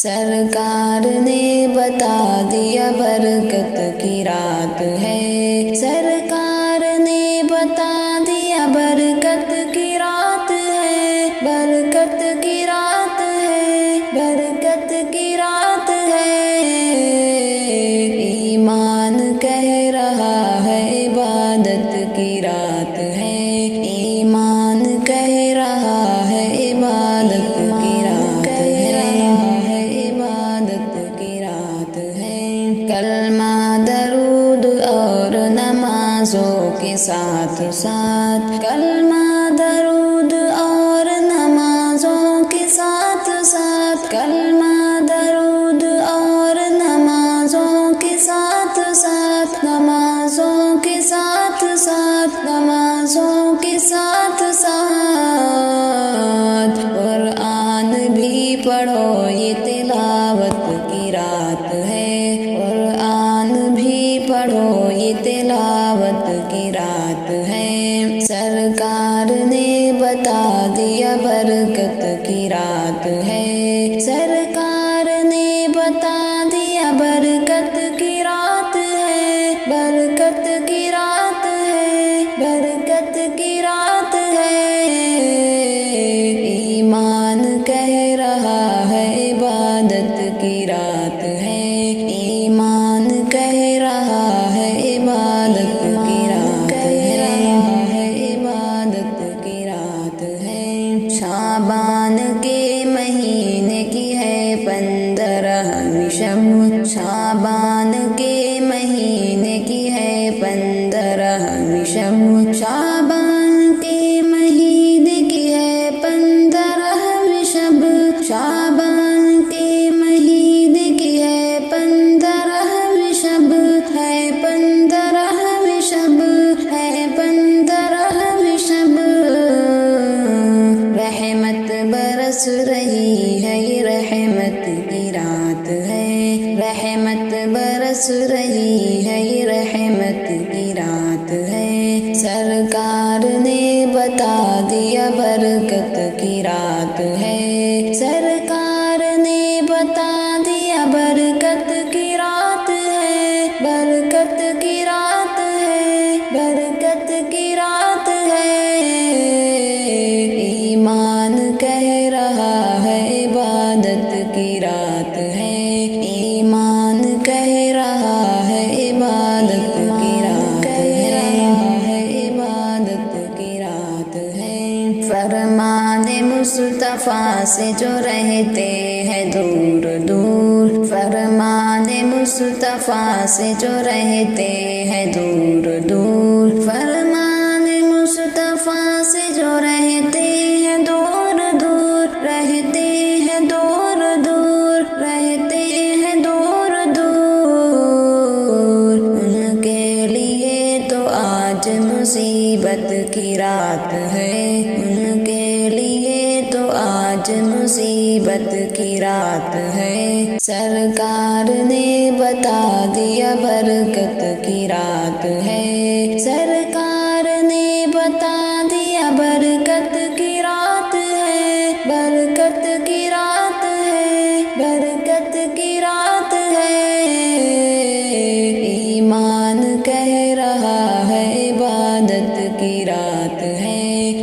سرکار نے بتا دیا برکت کی رات ہے، سرکار نے بتا دیا برکت کی رات ہے، برکت کی رات ہے، برکت کی رات ہے۔ ایمان کہہ رہا ہے عبادت کی رات ہے، ایمان کہہ رہا ہے عبادت کی رات ہے، عبادت کی رات ہے۔ کلمہ درود اور نمازوں کے ساتھ ساتھ، کلمہ درود اور نمازوں کے ساتھ ساتھ، کلمہ درود اور نمازوں کے ساتھ ساتھ، نمازوں کے ساتھ ساتھ، نمازوں کے ساتھ ساتھ قرآن بھی پڑھو، یہ تلاوت کی رات ہے، قرآن بھی پڑھو، یہ تلاوت کی رات ہے۔ سرکار نے بتا دیا برکت کی رات ہے، سرکار نے بتا دیا برکت کی رات ہے، برکت کی رات ہے، برکت کی رات ہے۔ ایمان کہہ رہا ہے عبادت کی رات ہے، ایمان کہہ رہا ہے عبادت کی رات ہے، عبادت کی رات ہے۔ شعبان کے مہینے کی ہے 15ویں شب، شعبان کے مہینے کی ہے 15ویں شب، شعبان کے مہینے کی ہے 15ویں شب، شعبان کے مہینے کی ہے 15ویں شب، ہے 15ویں شب، ہے 15ویں شب۔ رحمت برس رہی ہے، یہ رحمت کی رات ہے، رحمت برس رہی ہے، یہ رحمت کی رات ہے۔ سرکار نے بتا دیا برکت کی رات ہے، سرکار نے بتا دیا برکت کی رات ہے، برکت کی رات ہے، برکت کی رات ہے۔ ایمان کہہ رہا ہے عبادت کی رات ہے، ایمان کہہ رہا ہے عبادت کی رات ہے، عبادت کی رات ہے۔ فرمان مصطفیٰ سے جو رہتے ہیں دور دور، فرمان مصطفیٰ سے جو رہتے ہیں دور دور، فرمان مصطفیٰ سے جو رہتے ہیں دور دور، رہتے ہیں دور دور، رہتے ہیں دور دور، ان کے لیے تو آج مصیبت کی رات ہے، ان کے لیے تو آج مصیبت کی رات ہے۔ سرکار نے بتا دیا برکت کی رات ہے، سرکار نے بتا دیا برکت کی رات ہے، برکت کی رات ہے، برکت کی رات ہے۔ ایمان کہہ رہا ہے عبادت کی رات ہے،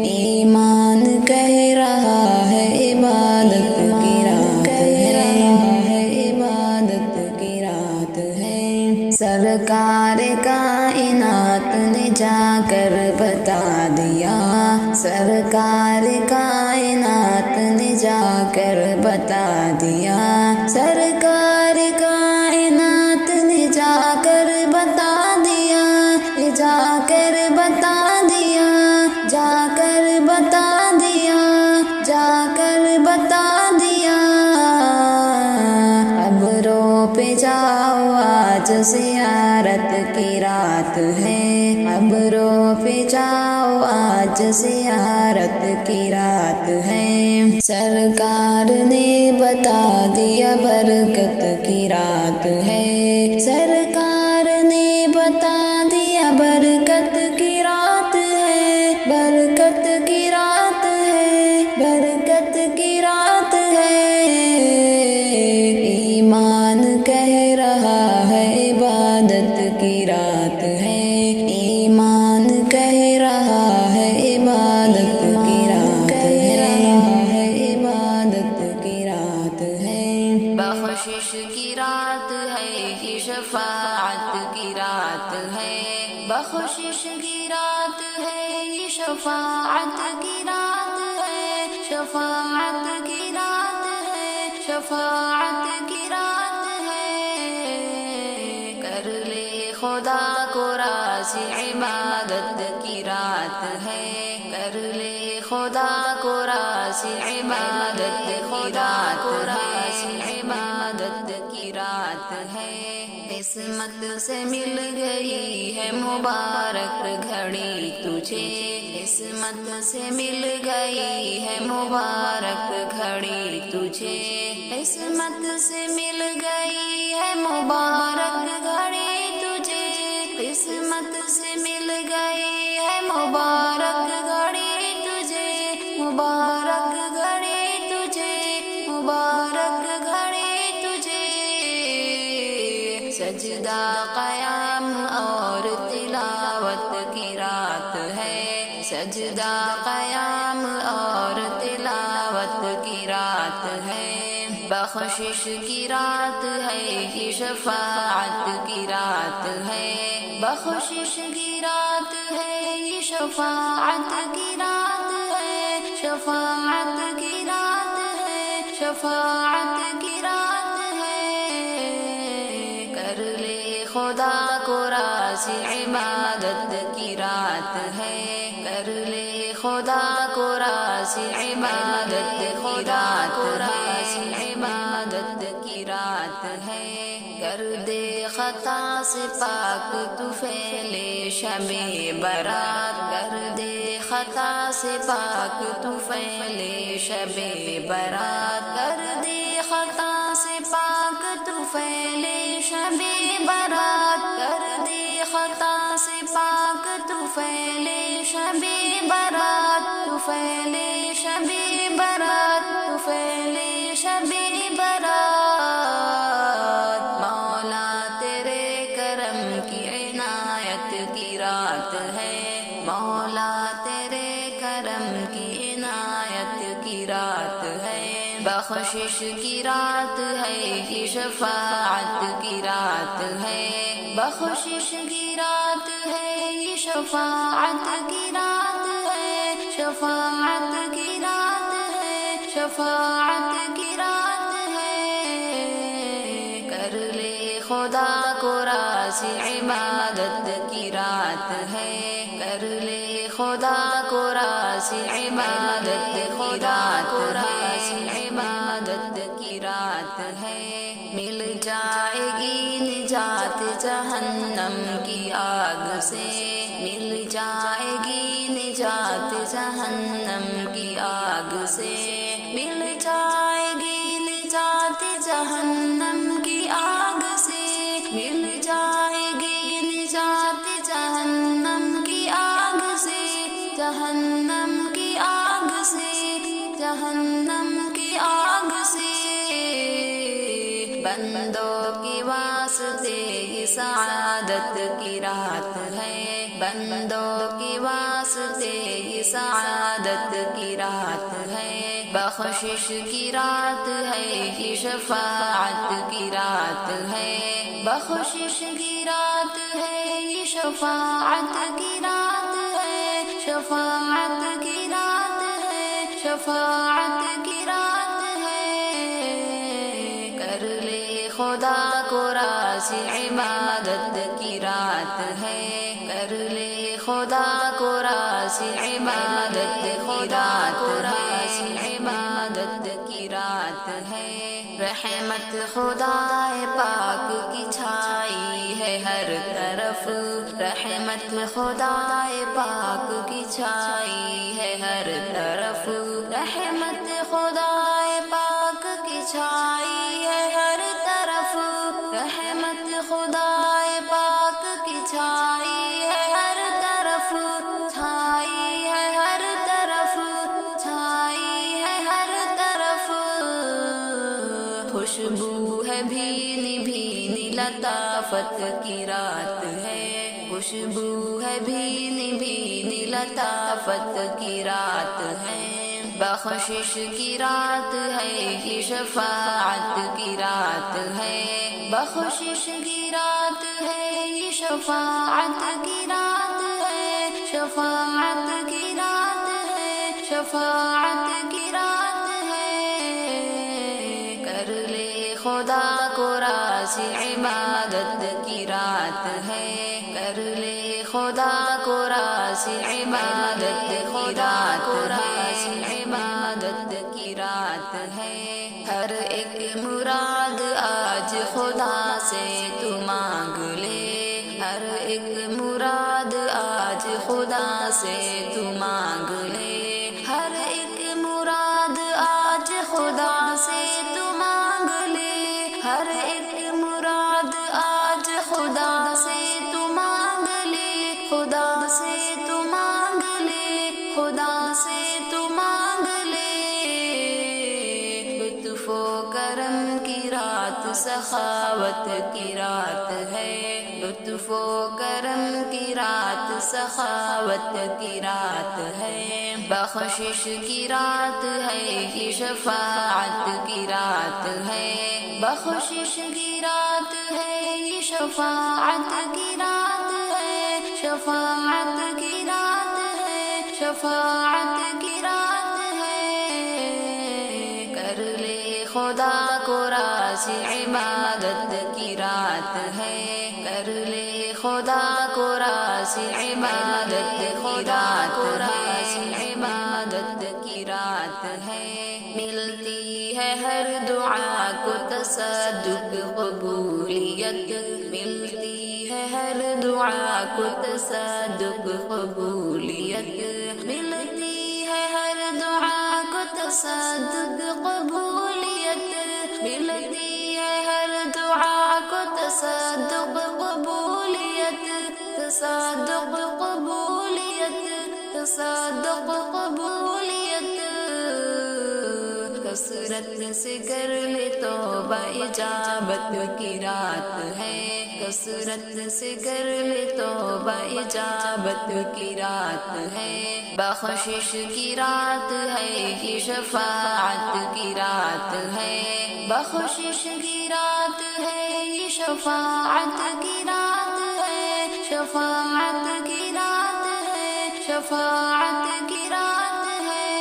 ایمان کہہ رہا ہے عبادت کی رات ہے، عبادت کی رات ہے۔ سرکار کائنات نے جا کر بتا دیا، سرکار کائنات نے جا کر بتا دیا، سرکار کائنات نے جا کر بتا دیا، جا کر بتا دیا، جا کر بتا دیا، جا کر بتا دیا۔ اب رو پہ جاؤ آج زیارت کی رات ہے، اب رو پہ جاؤ آج زیارت کی رات ہے۔ سرکار نے بتا دیا برکت کی رات ہے، سرکار نے بتا دیا برکت کی رات ہے، برکت کی رات ہے، برکت کی رات ہے۔ شفاعت کی رات ہے، شفاعت کی رات ہے، شفاعت کی رات ہے، کر لے خدا کو راضی عبادت کی رات ہے، کر لے خدا کو راضی عبادت کی رات ہے، عبادت کی رات ہے، قسمت سے مل گئی ہے مبارک گھڑی تجھے، قسمت سے مل گئی ہے مبارک گھڑی تجھے، قسمت سے مل گئی ہے مبارک گھڑی تجھے، قسمت سے مل گئی ہے مبارک گھڑی تجھے، مبارک گھڑی تجھے، مبارک گھڑی تجھے، سجدہ قیام اور تلاوت کی رات ہے، سجدہ قیام اور تلاوت کی رات ہے، بخشش کی رات ہے، یہ شفاعت کی رات ہے، بخشش کی رات ہے، یہ شفاعت کی رات ہے، شفاعت کی رات ہے، شفاعت کی رات ہے، کر لے خدا کو راضی عبادت کی رات ہے، کر لے خدا کو راضی عبادت کی رات ہے، عبادت کی رات ہے، گرد خطا سے پاک تو پھیلے شب برات، گرد خطا سے پاک تو پھیلے شب برات، گرد خطا سے پاک تو پھیلے شب برات، گرد خطا سے پاک تو پھیلے شب برات، تو پھیلے شب برات، تو پھیلے شب برات، مولا تیرے کرم کی عنایت کی رات ہے، مولا تیرے کرم کی عنایت کی رات ہے، بخشش کی رات ہے، یہ شفاعت کی رات ہے، بخشش کی رات ہے، یہ شفاعت کی رات ہے، شفاعت کی رات ہے، شفاعت کی رات ہے، کر لے خدا کو راضی عبادت کی رات ہے، کر لے خدا کو راضی عبادت کی رات ہے، عبادت کی رات ہے، مل جائے گی نجات جہنم کی آگ سے، مل جائے گی نجات جہنم کی آگ سے، مل جائے گی نجات جہنم کی آگ سے، مل جائے گی نجات جہنم کی آگ سے، جہنم کی آگ سے، جہنم کی آگ سے، بندوں کی واسطے یہ سعادت کی رات ہے، بندوں کی واسطے یہ سعادت کی رات ہے، بخشش کی رات ہے، یہ شفاعت کی رات ہے، بخشش کی رات ہے، یہ شفاعت کی رات ہے، شفاعت کی رات ہے، شفاعت کی رات ہے، کر لے خدا کو راضی عبادت کی رات ہے، کر لے خدا کو راضی عبادت کی رات ہے، عبادت کی رات ہے، رحمت خدا پاک کی چھائی ہے ہر طرف، رحمت خدا پاک کی چھائی ہے ہر طرف، رحمت خدا پاک کی چھائی ہے ہر طرف، رحمت خدا پاک کی چھائی ہے ہر طرف، چھائی ہے ہر طرف، چھائی ہے ہر طرف، خوشبو ہے بھینی بھینی لطافت کی رات ہے، خوشبو ہے بھینی بھینی لطافت کی رات ہے، بخشش کی رات ہے، یہ شفاعت کی رات ہے، بخشش کی رات ہے، یہ شفاعت کی رات ہے، شفاعت کی رات ہے، شفاعت کی رات ہے، کر لے خدا کو راضی عبادت کی رات ہے، کر لے خدا کو راضی عبادت کی رات ہے، عبادت کی رات ہے، ہر ایک مراد آج خدا سے تو مانگ لے، ہر ایک مراد آج خدا سے تو مانگ لے، ہر ایک مراد آج خدا سے تو مانگ لے، ہر ایک مراد آج خدا سے تو مانگ لے، خدا سے تو مانگ لے، خدا سے تو مانگ لے، لطف و کرم کی رات سخاوت کی رات ہے، لطف و کرم کی رات سخاوت کی رات ہے، بخشش کی رات ہے، یہ شفاعت کی رات ہے، بخشش کی رات ہے، یہ شفاعت کی رات ہے، شفاعت کی رات ہے، شفاعت کی رات ہے، کر لے خدا کو راضی عبادت کی رات ہے، کر لے خدا کو راضی عبادت کی رات ہے، عبادت کی رات ہے، ملتی ہے ہر دعا کو تصدق قبولیت، ملتی ہے ہر دعا کو تصدق قبولیت، ملتی ہے ہر دعا کو تصدق قبولیت، ملتی ہے ہر دعا کو تصدق قبولیت، تصدق قبولیت، تصدق قبولیت، کثرت سے کر لے توبہ اجابت کی رات ہے، کثرت سے کر لے توبہ اجابت کی رات ہے، بخشش کی رات ہے، یہ شفاعت کی رات ہے، بخشش کی رات ہے، یہ شفاعت کی رات ہے، شفاعت کی رات ہے، شفاعت کی رات ہے،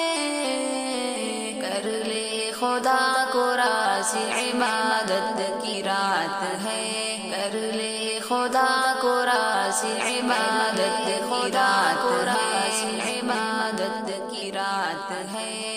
کر لے خدا کو راضی عبادت کی رات ہے، کر لے خدا کو راضی عبادت کی رات ہے، عبادت کی رات ہے۔